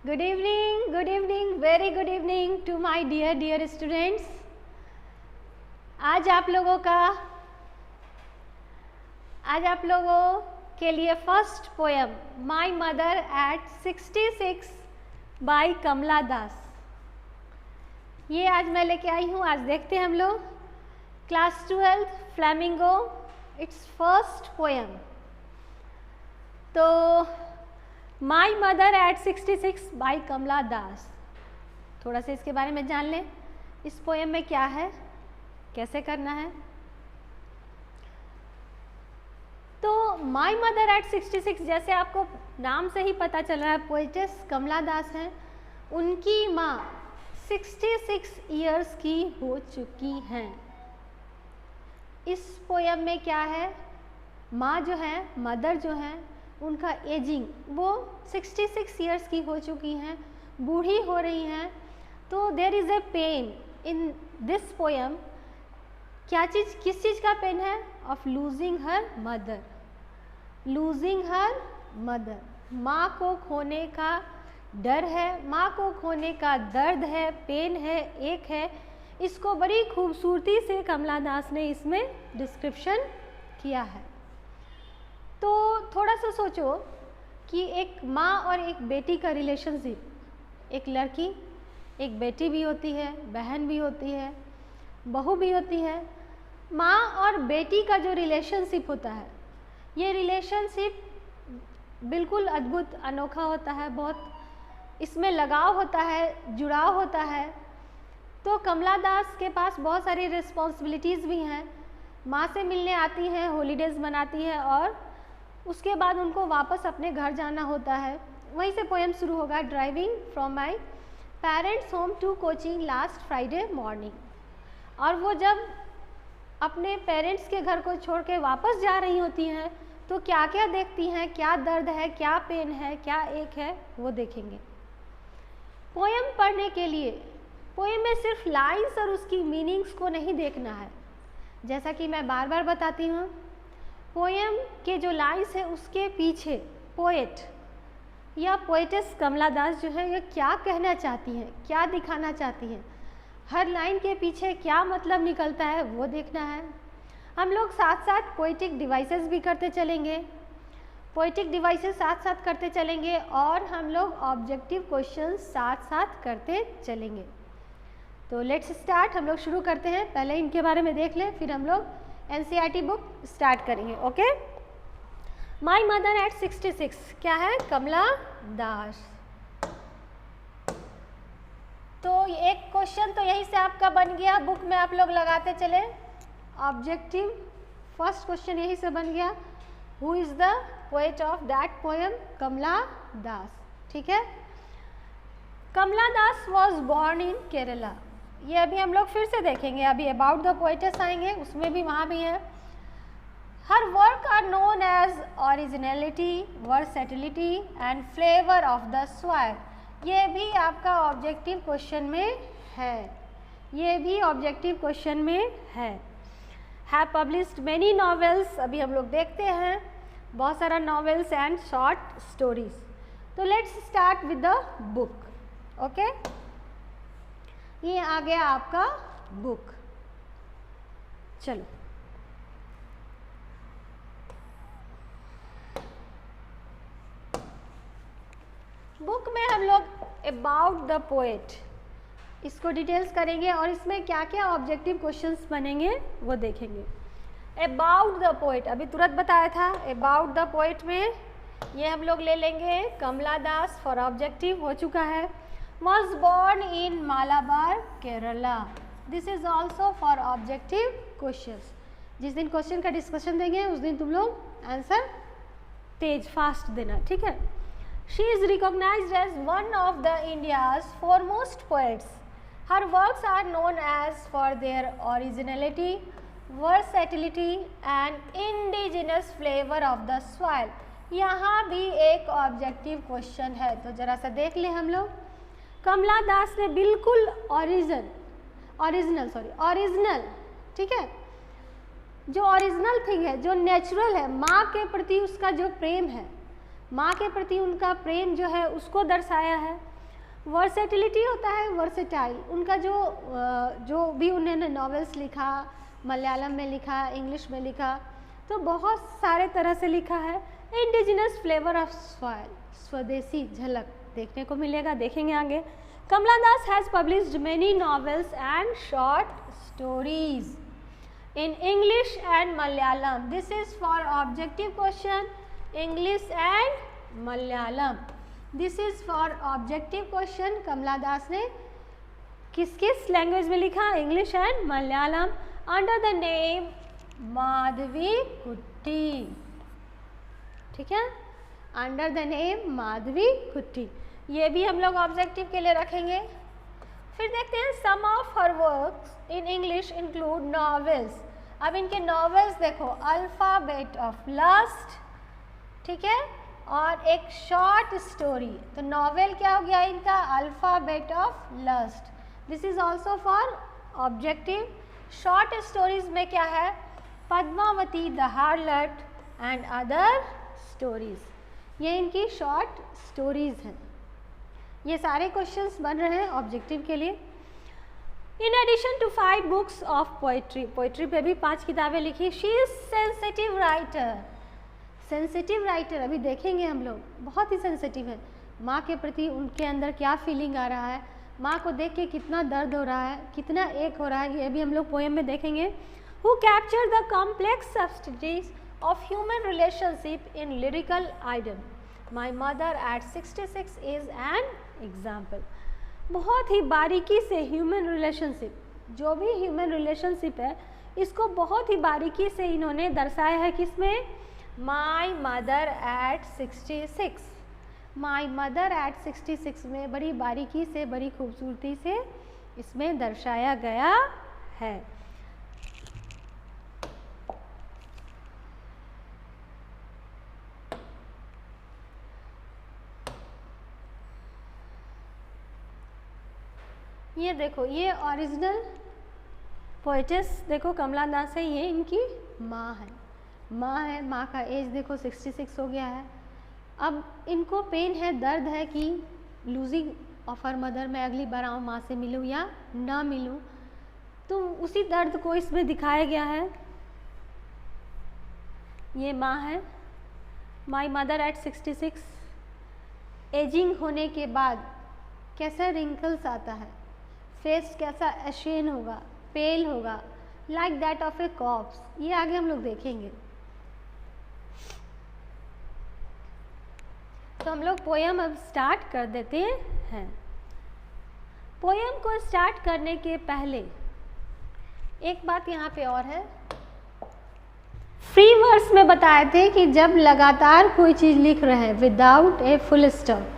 Good evening, very good evening to my dear students. आज आप लोगों के लिए first poem my mother at 66 by Kamala Das, ये आज मैं लेके आई हूँ। आज देखते हैं हम लोग class 12 flamingo it's first poem. तो माई मदर एट 66 बाय कमला दास, थोड़ा सा इसके बारे में जान लें। इस पोएम में क्या है, कैसे करना है। तो माई मदर एट 66, जैसे आपको नाम से ही पता चल रहा है, पोएटेस कमला दास हैं। उनकी माँ 66 ईयर्स की हो चुकी हैं। इस पोएम में क्या है, माँ जो है, मदर जो है, उनका एजिंग वो 66 ईयर्स की हो चुकी हैं, बूढ़ी हो रही हैं। तो there is a pain in this poem. क्या चीज़, किस चीज़ का पेन है? Of losing her mother, losing her mother. माँ को खोने का डर है, माँ को खोने का दर्द है, पेन है, एक है। इसको बड़ी खूबसूरती से कमला दास ने इसमें डिस्क्रिप्शन किया है। तो थोड़ा सा सोचो कि एक माँ और एक बेटी का रिलेशनशिप, एक लड़की, एक बेटी भी होती है, बहन भी होती है, बहू भी होती है। माँ और बेटी का जो रिलेशनशिप होता है, ये रिलेशनशिप बिल्कुल अद्भुत, अनोखा होता है। बहुत इसमें लगाव होता है, जुड़ाव होता है। तो कमला दास के पास बहुत सारी रिस्पॉन्सिबिलिटीज़ भी हैं। माँ से मिलने आती हैं, हॉलीडेज़ मनाती है और उसके बाद उनको वापस अपने घर जाना होता है। वहीं से पोएम शुरू होगा, driving from my parents home to coaching last Friday morning. और वो जब अपने पेरेंट्स के घर को छोड़ के वापस जा रही होती हैं, तो क्या क्या देखती हैं, क्या दर्द है, क्या पेन है, क्या एक है, वो देखेंगे। पोएम पढ़ने के लिए पोएम में सिर्फ लाइन्स और उसकी मीनिंग्स को नहीं देखना है। जैसा कि मैं बार बार बताती हूँ, पोएम के जो लाइन्स है उसके पीछे पोएट या पोएटेस कमला दास जो है, ये क्या कहना चाहती हैं, क्या दिखाना चाहती हैं, हर लाइन के पीछे क्या मतलब निकलता है, वो देखना है। हम लोग साथ साथ पोएटिक डिवाइसेस भी करते चलेंगे, पोएटिक डिवाइसेस साथ साथ करते चलेंगे, और हम लोग ऑब्जेक्टिव क्वेश्चंस साथ साथ करते चलेंगे। तो लेट्स स्टार्ट, हम लोग शुरू करते हैं। पहले इनके बारे में देख लें, फिर हम लोग NCERT बुक स्टार्ट करेंगे। ओके, माई मदर एट 66 क्या है? कमला दास। तो एक क्वेश्चन तो यहीं से आपका बन गया, बुक में आप लोग लगाते चले। ऑब्जेक्टिव फर्स्ट क्वेश्चन यहीं से बन गया, who is the poet of that poem? Kamala Das. ठीक है, Kamala Das was born in Kerala. ये अभी हम लोग फिर से देखेंगे, अभी अबाउट द पोएटेस आएंगे, उसमें भी वहाँ भी है। Her work are known as originality, versatility and flavour of the soil. ये भी आपका ऑब्जेक्टिव क्वेश्चन में है, ये भी ऑब्जेक्टिव क्वेश्चन में है। हैव पब्लिश्ड मेनी नॉवेल्स, अभी हम लोग देखते हैं बहुत सारा नॉवेल्स एंड शॉर्ट स्टोरीज। तो let's start with the book. Okay, ये आ गया आपका बुक। चलो, बुक में हम लोग अबाउट द पोएट इसको डिटेल्स करेंगे, और इसमें क्या क्या ऑब्जेक्टिव क्वेश्चंस बनेंगे वो देखेंगे। अबाउट द पोएट अभी तुरंत बताया था। अबाउट द पोएट में ये हम लोग ले लेंगे कमला दास, फॉर ऑब्जेक्टिव हो चुका है। was born in Malabar, Kerala. This is also for objective questions. जिस दिन क्वेश्चन का डिस्कशन देंगे उस दिन तुम लोग आंसर तेज फास्ट देना, ठीक है। She is recognized as one of the India's foremost poets. Her works are known as for their originality, versatility and indigenous flavor of the soil. यहाँ भी एक ऑब्जेक्टिव क्वेश्चन है, तो जरा सा देख ले हम लोग। कमला दास ने बिल्कुल ओरिजिनल, ठीक है, जो ओरिजिनल थिंग है, जो नेचुरल है, माँ के प्रति उसका जो प्रेम है, माँ के प्रति उनका प्रेम जो है उसको दर्शाया है। वर्सेटिलिटी होता है वर्सेटाइल, उनका जो भी उन्होंने नॉवेल्स लिखा, मलयालम में लिखा, इंग्लिश में लिखा, तो बहुत सारे तरह से लिखा है। इंडिजिनस फ्लेवर ऑफ सॉइल, स्वदेशी झलक देखने को मिलेगा, देखेंगे आगे। Kamala Das has published many novels and short stories in English and Malayalam. This is for objective question, English and Malayalam. This is for objective question. कमला दास ने किस किस लैंग्वेज में लिखा? English and Malayalam, under the name Madhavi कुट्टी, ठीक है, अंडर द नेम माधवी कुट्टी। ये भी हम लोग ऑब्जेक्टिव के लिए रखेंगे। फिर देखते हैं some of her works in English include novels. अब इनके नॉवेल्स देखो, अल्फ़ाबेट ऑफ लस्ट, ठीक है, और एक शॉर्ट स्टोरी। तो नॉवेल क्या हो गया इनका? Alphabet of lust. This is also for objective. Short stories में क्या है? Padmavati, the harlot and other stories. ये इनकी शॉर्ट स्टोरीज हैं। ये सारे क्वेश्चंस बन रहे हैं ऑब्जेक्टिव के लिए। In addition to 5 books of poetry, poetry पे भी 5 किताबें लिखी। She is sensitive writer, sensitive writer अभी देखेंगे हम लोग, बहुत ही सेंसिटिव है। माँ के प्रति उनके अंदर क्या फीलिंग आ रहा है, माँ को देख के कितना दर्द हो रहा है, कितना एक हो रहा है, ये भी हम लोग पोएम में देखेंगे। Who capture the complex substance of human relationship in lyrical idem. My mother at 66 is an example. बहुत ही बारीकी से ह्यूमन रिलेशनशिप, जो भी ह्यूमन रिलेशनशिप है, इसको बहुत ही बारीकी से इन्होंने दर्शाया है। किसमें? माई mother at 66। My mother at 66 में बड़ी बारीकी से, बड़ी खूबसूरती से इसमें दर्शाया गया है। ये देखो, ये ओरिजिनल पोएटेस देखो कमला दास है, ये इनकी माँ है, माँ है। माँ का एज देखो 66 हो गया है। अब इनको पेन है, दर्द है कि लूजिंग ऑफ हर मदर, मैं अगली बार आऊँ माँ से मिलूँ या ना मिलूँ, तो उसी दर्द को इसमें दिखाया गया है। ये माँ है, माई मदर एट 66। एजिंग होने के बाद कैसा रिंकल्स आता है, फेस कैसा एशेन होगा, पेल होगा, like that of a corpse. ये आगे हम लोग देखेंगे। तो हम लोग पोयम अब स्टार्ट कर देते हैं। पोयम को स्टार्ट करने के पहले एक बात यहाँ पे और है। फ्री वर्स में बताए थे कि जब लगातार कोई चीज़ लिख रहे हैं without a full stop,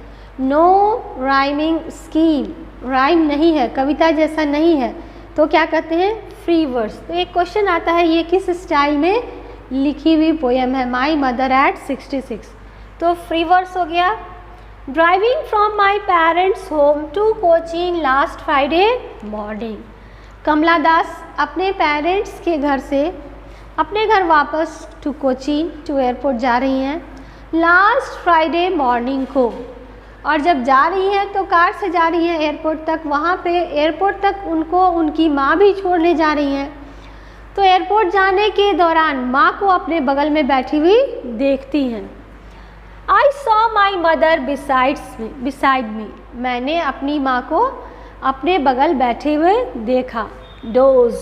no rhyming scheme, rhyme नहीं है, कविता जैसा नहीं है, तो क्या कहते हैं? Free verse. तो एक क्वेश्चन आता है, ये किस स्टाइल में लिखी हुई पोयम है? माई मदर एट 66, तो फ्री वर्स हो गया। Driving from my parents home to Cochin last Friday morning. Kamala Das अपने पेरेंट्स के घर से अपने घर वापस टू कोचीन, टू एयरपोर्ट जा रही हैं लास्ट फ्राइडे मॉर्निंग को। और जब जा रही हैं तो कार से जा रही हैं एयरपोर्ट तक। वहाँ पे एयरपोर्ट तक उनको उनकी माँ भी छोड़ने जा रही हैं। तो एयरपोर्ट जाने के दौरान माँ को अपने बगल में बैठी हुई देखती हैं। I saw my mother beside me, मैंने अपनी माँ को अपने बगल बैठे हुए देखा। डोज,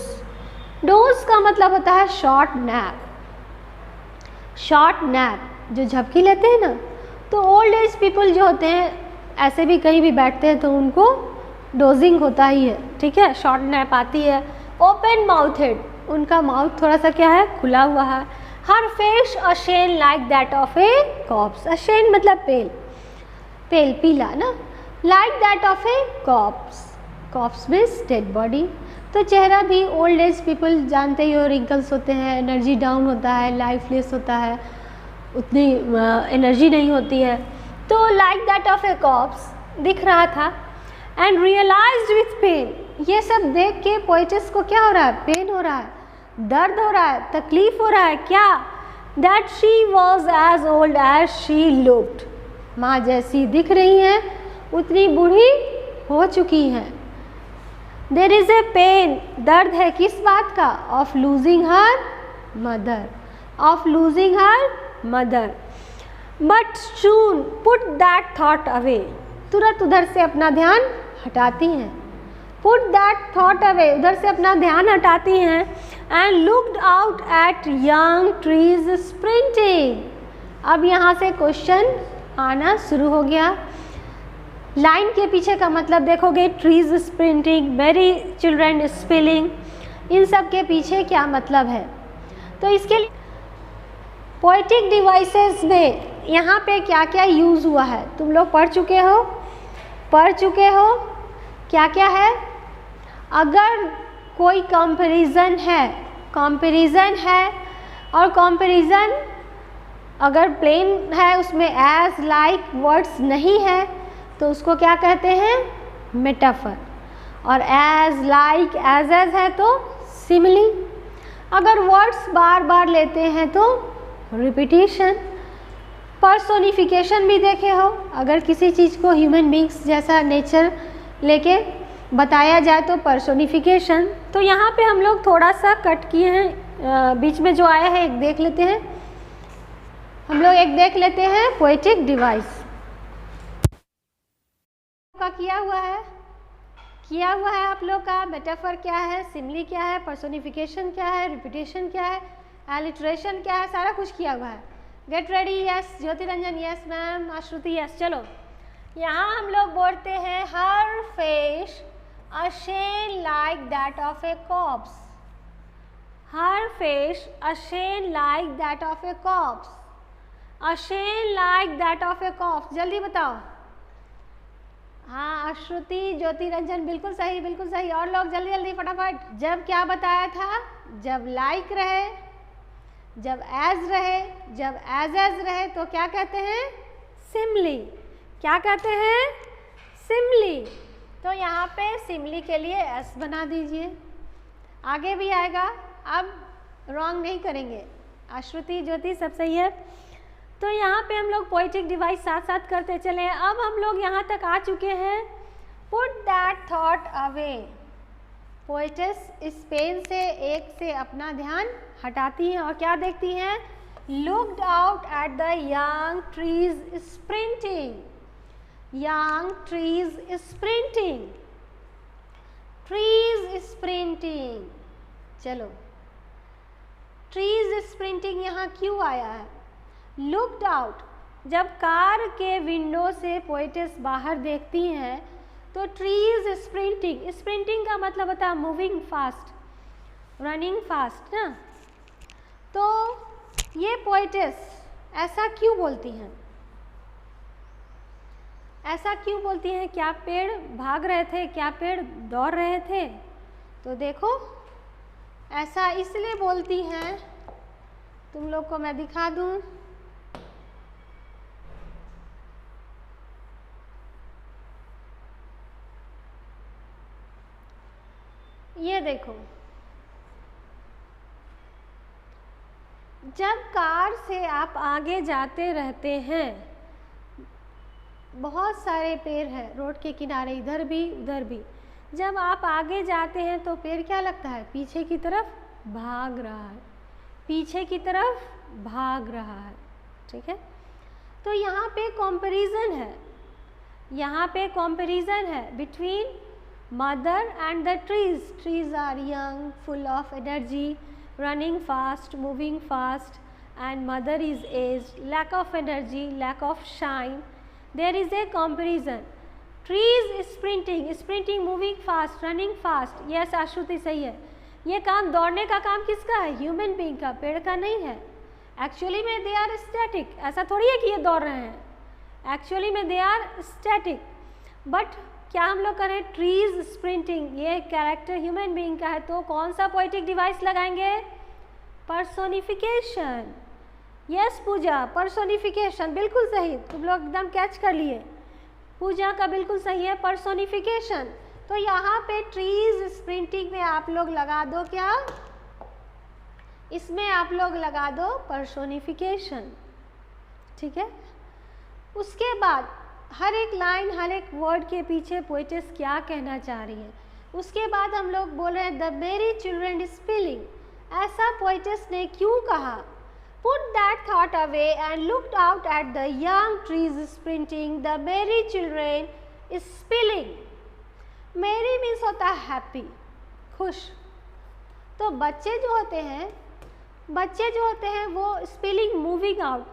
डोज का मतलब होता है शॉर्ट नैप। शॉर्ट नैप जो झपकी लेते हैं ना, तो ओल्ड एज पीपल जो होते हैं ऐसे भी कहीं भी बैठते हैं तो उनको डोजिंग होता ही है, ठीक है, शॉर्ट नैप आती है। ओपन माउथेड, उनका माउथ थोड़ा सा क्या है, खुला हुआ है। Her face ashen like that of a corpse, ashen मतलब पेल, पेल पीला ना, like that of a corpse, corpse means dead body. तो चेहरा भी ओल्ड एज पीपल जानते ही हो, रिंकल्स होते हैं, एनर्जी डाउन होता है, लाइफलेस होता है, उतनी एनर्जी नहीं होती है। तो like that of a corpse दिख रहा था। एंड रियलाइज्ड विथ पेन, ये सब देख के पोएटेस को क्या हो रहा है? पेन हो रहा है, दर्द हो रहा है, तकलीफ हो रहा है। क्या? That she was as old as she looked, माँ जैसी दिख रही हैं उतनी बूढ़ी हो चुकी हैं। देयर इज़ ए पेन, दर्द है किस बात का? Of losing her mother, of losing her mother. But soon put that thought away, तुरंत उधर से अपना ध्यान हटाती हैं। पुट दैट थॉट अवे, उधर से अपना ध्यान हटाती हैं। And looked out at young trees sprinting. अब यहाँ से क्वेश्चन आना शुरू हो गया। लाइन के पीछे का मतलब देखोगे, ट्रीज स्प्रिंटिंग, मेरी चिल्ड्रन स्पेलिंग, इन सब के पीछे क्या मतलब है। तो इसके लिए पोएटिक डिवाइसेस में यहाँ पे क्या क्या यूज़ हुआ है तुम लोग पढ़ चुके हो, क्या क्या है। अगर कोई कंपैरिजन है और कंपैरिजन अगर प्लेन है, उसमें एज लाइक वर्ड्स नहीं है, तो उसको क्या कहते हैं? मेटाफर। और एज लाइक एज है तो सिमिली। अगर वर्ड्स बार बार लेते हैं तो रिपीटिशन। पर्सोनिफिकेशन भी देखे हो, अगर किसी चीज़ को ह्यूमन बींग्स जैसा नेचर लेके बताया जाए तो पर्सोनिफिकेशन। तो यहाँ पे हम लोग थोड़ा सा कट किए हैं, बीच में जो आया है एक देख लेते हैं। हम लोग एक देख लेते हैं पोएटिक डिवाइस का किया हुआ है आप लोग का। मेटाफर क्या है, सिमिली क्या है, पर्सोनिफिकेशन क्या है, रिपीटेशन क्या है, एलिट्रेशन क्या है, सारा कुछ किया हुआ है। Get ready, yes. Jyoti Ranjan, yes ma'am. Ashruti, yes. चलो, यहाँ हम लोग बोलते हैं her face ashen like that of a corpse. Her face ashen like that of a corpse. Ashen like that of a corpse, जल्दी बताओ। हाँ, आश्रुति, ज्योति रंजन, बिल्कुल सही, बिल्कुल सही। और लोग जल्दी जल्दी फटाफट। जब क्या बताया था? जब लाइक रहे, जब एज रहे, जब एज रहे तो क्या कहते हैं? सिमिली। क्या कहते हैं? सिमिली। तो यहाँ पे सिमिली के लिए एस बना दीजिए, आगे भी आएगा। अब रॉन्ग नहीं करेंगे। आश्रुति, ज्योति, सब सही है। तो यहाँ पे हम लोग पोएटिक डिवाइस साथ साथ करते चले। अब हम लोग यहाँ तक आ चुके हैं। Put that thought away. Poetess इस पेन से एक से अपना ध्यान हटाती हैं और क्या देखती हैं? Looked out at the young trees sprinting. Young trees sprinting, trees sprinting. चलो, ट्रीज स्प्रिंटिंग यहाँ क्यों आया है? लुक्ड आउट, जब कार के विंडो से पोएटेस बाहर देखती हैं तो ट्रीज स्प्रिंटिंग, स्प्रिंटिंग का मतलब होता है मूविंग फास्ट, रनिंग फास्ट ना। तो ये पोएटेस ऐसा क्यों बोलती हैं? ऐसा क्यों बोलती हैं? क्या पेड़ भाग रहे थे? क्या पेड़ दौड़ रहे थे? तो देखो, ऐसा इसलिए बोलती हैं, तुम लोग को मैं दिखा दूं। ये देखो, जब कार से आप आगे जाते रहते हैं, बहुत सारे पेड़ हैं रोड के किनारे, इधर भी उधर भी। जब आप आगे जाते हैं तो पेड़ क्या लगता है? पीछे की तरफ भाग रहा है, पीछे की तरफ भाग रहा है। ठीक है, तो यहाँ पे कंपैरिजन है, यहाँ पे कंपैरिजन है between mother and the trees. Trees are young, full of energy, running fast, moving fast, and mother is aged, lack of energy, lack of shine. There is a comparison. Trees sprinting, sprinting, moving fast, running fast. Yes, आश्रुति सही है। ये काम, दौड़ने का काम किसका है? Human being का, पेड़ का नहीं है। एक्चुअली में दे आर स्टैटिक, ऐसा थोड़ी है कि ये दौड़ रहे हैं। एक्चुअली में दे आर स्टैटिक, बट क्या हम लोग करें? ट्रीज स्प्रिंटिंग, ये कैरेक्टर ह्यूमन बीइंग का है, तो कौन सा पोएटिक डिवाइस लगाएंगे? पर्सोनिफिकेशन। यस पूजा, पर्सोनिफिकेशन, बिल्कुल सही, तुम लोग एकदम कैच कर लिए। पूजा का बिल्कुल सही है, पर्सोनिफिकेशन। तो यहाँ पे ट्रीज स्प्रिंटिंग में आप लोग लगा दो क्या? इसमें आप लोग लगा दो पर्सोनिफिकेशन। ठीक है, उसके बाद हर एक लाइन, हर एक वर्ड के पीछे पोएटेस क्या कहना चाह रही है। उसके बाद हम लोग बोल रहे हैं द मेरी चिल्ड्रन स्पिलिंग, ऐसा पोएटेस ने क्यों कहा। Put that thought away and looked out at the young trees sprinting, the मेरी चिल्ड्रन स्पिलिंग। मेरी मीन्स होता है हैप्पी, खुश। तो बच्चे जो होते हैं वो स्पिलिंग मूविंग आउट,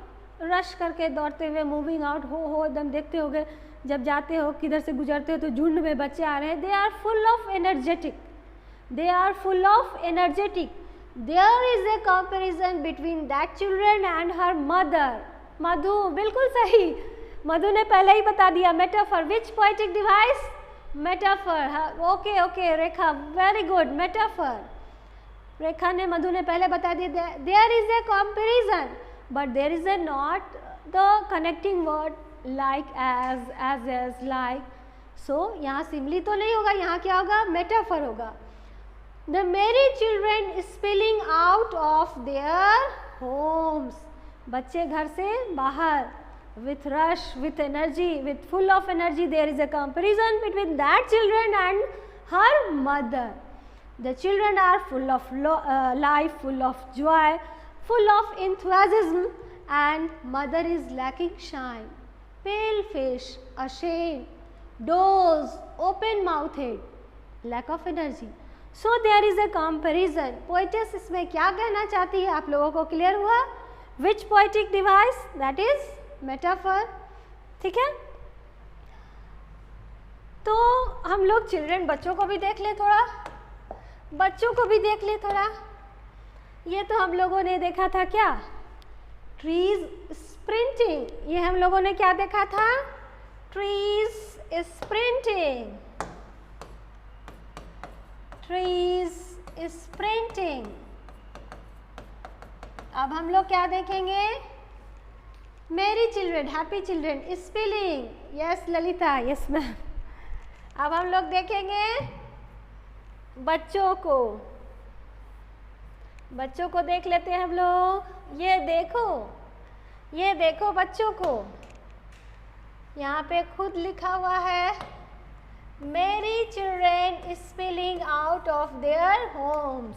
रश करके दौड़ते हुए मूविंग आउट, हो एकदम देखते होगे जब जाते हो किधर से गुजरते हो तो झुंड में बच्चे आ रहे हैं। They are full of energetic, they are full of energetic. There is a comparison between that children and her mother. Madhu, बिल्कुल सही, मधु ने पहले ही बता दिया। Metaphor, which poetic device, metaphor. Okay okay Rekha, very good, metaphor. Rekha ने, मधु ने पहले बता दिया। There is a comparison but there is a not the connecting word like, as, like. So यहाँ सिमली तो नहीं होगा, यहाँ क्या होगा, मेटाफर होगा। द मेरी children spilling out of their Holmes, बच्चे घर से बाहर, with rush, with energy, with full of energy. There is a comparison between that children and her mother. The children are full of life, full of joy, full of enthusiasm, and mother is lacking shine, pale face, ashamed, doze, open mouthed, lack of energy. So there is a comparison. Poetess इसमें क्या कहना चाहती है, आप लोगों को clear हुआ? Which poetic device? That is metaphor, ठीक है। तो हम लोग चिल्ड्रन, बच्चों को भी देख ले थोड़ा, बच्चों को भी देख ले थोड़ा। ये तो हम लोगों ने देखा था क्या, ट्रीज स्प्रिंटिंग, ये हम लोगों ने क्या देखा था, ट्रीज स्प्रिंटिंग, ट्रीज स्प्रिंटिंग। अब हम लोग क्या देखेंगे, मेरी children, happy children spelling. Yes Lalita, yes ma'am. अब हम लोग देखेंगे बच्चों को, बच्चों को देख लेते हैं हम लोग। ये देखो बच्चों को, यहाँ पे खुद लिखा हुआ है merry children spelling out of their homes,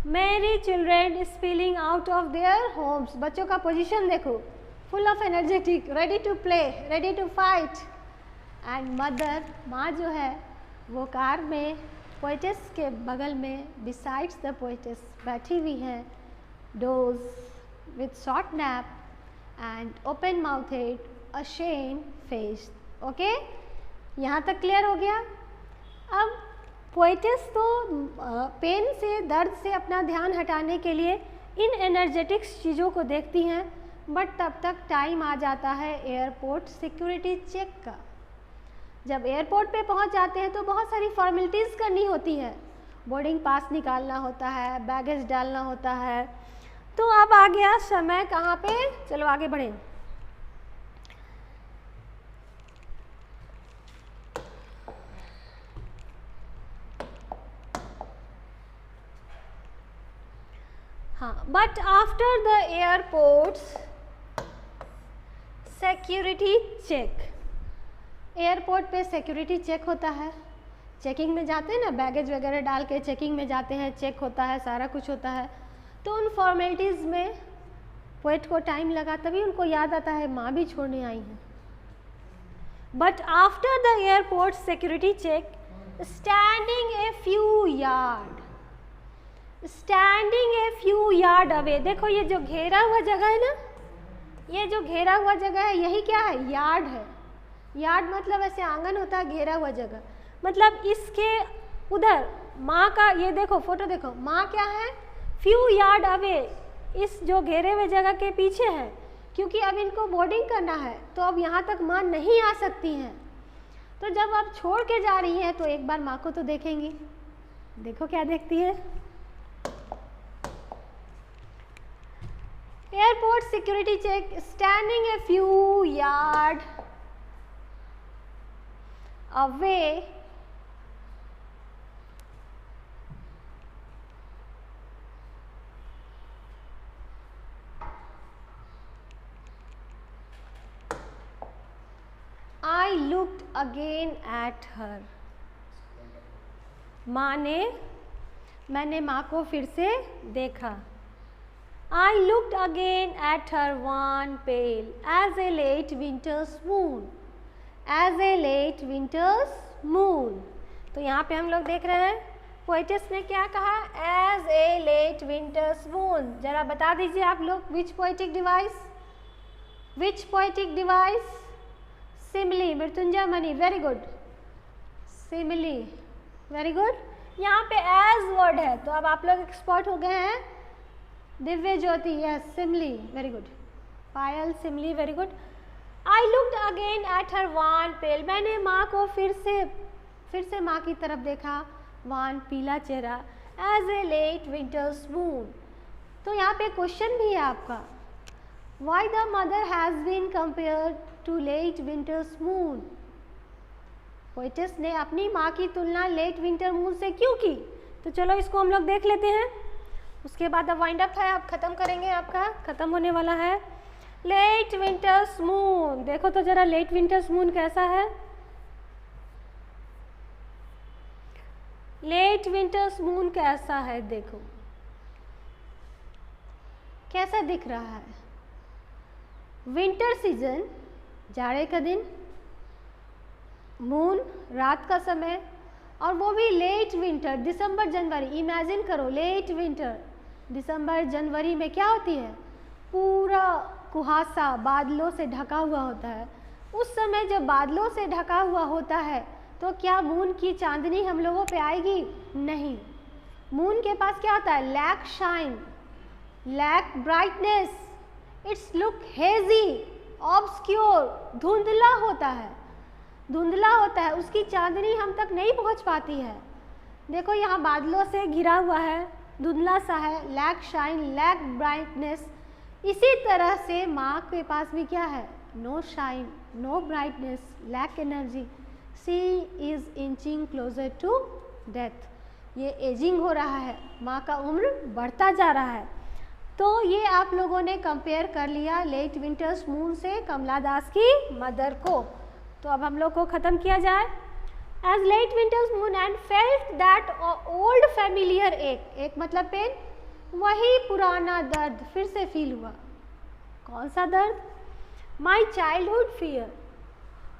merry children spelling out of their homes. बच्चों का पोजीशन देखो, full of energetic, ready to play, ready to fight, and mother, माँ जो है वो कार में पोएटेस के बगल में besides the poetess बैठी हुई है, doze with short nap and open mouthed, ashamed face. Okay, यहाँ तक क्लियर हो गया। अब पोएटेस तो पेन से, दर्द से अपना ध्यान हटाने के लिए इन एनर्जेटिक्स चीज़ों को देखती हैं, बट तब तक टाइम आ जाता है एयरपोर्ट सिक्योरिटी चेक का। जब एयरपोर्ट पे पहुंच जाते हैं तो बहुत सारी फॉर्मेलिटीज़ करनी होती है, बोर्डिंग पास निकालना होता है, बैगेज डालना होता है। तो अब आ गया समय कहाँ पे, चलो आगे बढ़ें। हाँ, but after the airports security check, airport पे सिक्योरिटी चेक होता है, चेकिंग में जाते हैं ना, बैगेज वगैरह डाल के चेकिंग में जाते हैं, चेक होता है, सारा कुछ होता है। तो उन फॉर्मेलिटीज़ में पोएट को टाइम लगा, तभी उनको याद आता है माँ भी छोड़ने आई हैं। But after the airport security check, standing a few yard, standing a few yard away. देखो ये जो घेरा हुआ जगह है ना, ये जो घेरा हुआ जगह है यही क्या है, यार्ड है। यार्ड मतलब ऐसे आंगन होता है, घेरा हुआ जगह मतलब इसके उधर माँ का, ये देखो फोटो देखो, माँ क्या है, फ्यू यार्ड अवे, इस जो घेरे हुए जगह के पीछे है, क्योंकि अब इनको बोर्डिंग करना है तो अब यहाँ तक माँ नहीं आ सकती हैं। तो जब आप छोड़ के जा रही हैं तो एक बार माँ को तो देखेंगी, देखो क्या देखती है। Airport security check, standing a few yard away I looked again at her. मैंने माँ को फिर से देखा। I looked again at her wan pale as a late winter's moon, as a late winter's moon। तो यहाँ पे हम लोग देख रहे हैं पोएटिस ने क्या कहा, as a late winter's moon। जरा बता दीजिए आप लोग, which poetic device, which poetic device? Simile, Mrityunjay Mani, very good, simile, very good। यहाँ पे as वर्ड है तो अब आप लोग एक्सपर्ट हो गए हैं। Divya Jyoti, yes, simile, very good. Payal, simile, very good. I looked again at her wan pale, मैंने माँ को फिर से माँ की तरफ देखा, वान पीला चेहरा, as a late winter's moon. तो यहाँ पे क्वेश्चन भी है आपका, why the mother has been compared to late winter's moon. Poetess ने अपनी माँ की तुलना लेट विंटर मून से क्यों की? तो चलो इसको हम लोग देख लेते हैं, उसके बाद अब वाइंड अप है, अब खत्म करेंगे, आपका खत्म होने वाला है। लेट विंटर्स मून, देखो तो जरा लेट विंटर्स मून कैसा है। लेट विंटर्स मून कैसा है, देखो कैसा दिख रहा है। विंटर सीजन, जाड़े का दिन, मून रात का समय, और वो भी लेट विंटर, दिसंबर जनवरी। इमेजिन करो लेट विंटर, दिसंबर जनवरी में क्या होती है, पूरा कुहासा बादलों से ढका हुआ होता है। उस समय जब बादलों से ढका हुआ होता है तो क्या मून की चांदनी हम लोगों पे आएगी? नहीं। मून के पास क्या होता है, lack shine, lack brightness, it's look hazy, obscure, धुंधला होता है, धुंधला होता है, उसकी चांदनी हम तक नहीं पहुंच पाती है। देखो यहाँ बादलों से घिरा हुआ है, धुंधला सा है, लैक शाइन, लैक ब्राइटनेस। इसी तरह से माँ के पास भी क्या है, no shine, no brightness, lack energy. She is inching closer to death, ये एजिंग हो रहा है, माँ का उम्र बढ़ता जा रहा है। तो ये आप लोगों ने कंपेयर कर लिया लेट विंटर्स मून से कमला दास की मदर को। तो अब हम लोग को ख़त्म किया जाए। As late winter's moon and felt that old familiar ache, एक मतलब पेन, वही पुराना दर्द फिर से फील हुआ। कौन सा दर्द? My childhood fear,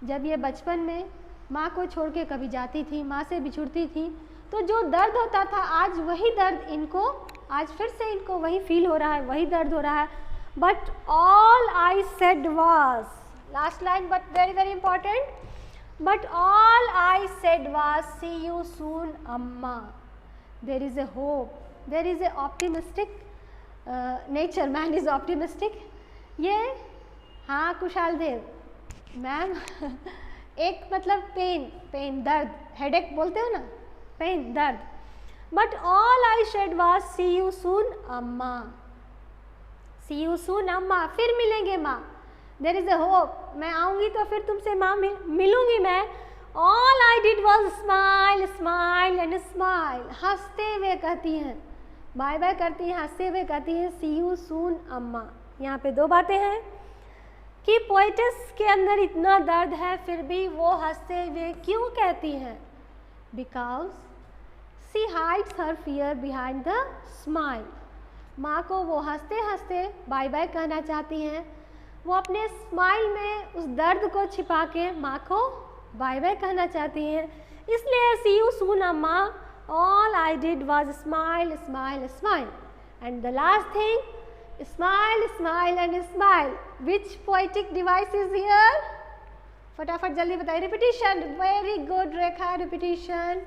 जब ये बचपन में माँ को छोड़ के कभी जाती थी, माँ से बिछुड़ती थी, तो जो दर्द होता था आज वही दर्द इनको, आज फिर से इनको वही फील हो रहा है, वही दर्द हो रहा है। But all I said was, last line but very very important, but all I said was see you soon amma, there is a hope, there is a optimistic nature, man is optimistic। ये हाँ कुशाल देव ma'am एक मतलब pen दर्द, headache बोलते हो ना, pain दर्द। But all I said was see you soon Amma, see you soon अम्मा, फिर मिलेंगे माँ, देयर इज़ अ होप, मैं आऊँगी तो फिर तुमसे माँ मिलूँगी मैं। All I did was smile smile and smile, हंसते हुए कहती हैं, बाय बाय करती हैं, हंसते हुए कहती हैं सी यू सून अम्मा। यहाँ पे दो बातें हैं कि पोएटिस के अंदर इतना दर्द है फिर भी वो हंसते हुए क्यों कहती हैं? Because she hides her fear behind the smile. माँ को वो हंसते हंसते बाय बाय कहना चाहती हैं, वो अपने स्माइल में उस दर्द को छिपा के माँ को बाय बाय कहना चाहती हैं। इसलिए सी यू सून अम्मा, all I did was smile smile smile. And the last thing, smile smile and smile, which poetic device is here? फटाफट जल्दी बताइए। रिपीटिशन, वेरी गुड रेखा, रिपीटिशन।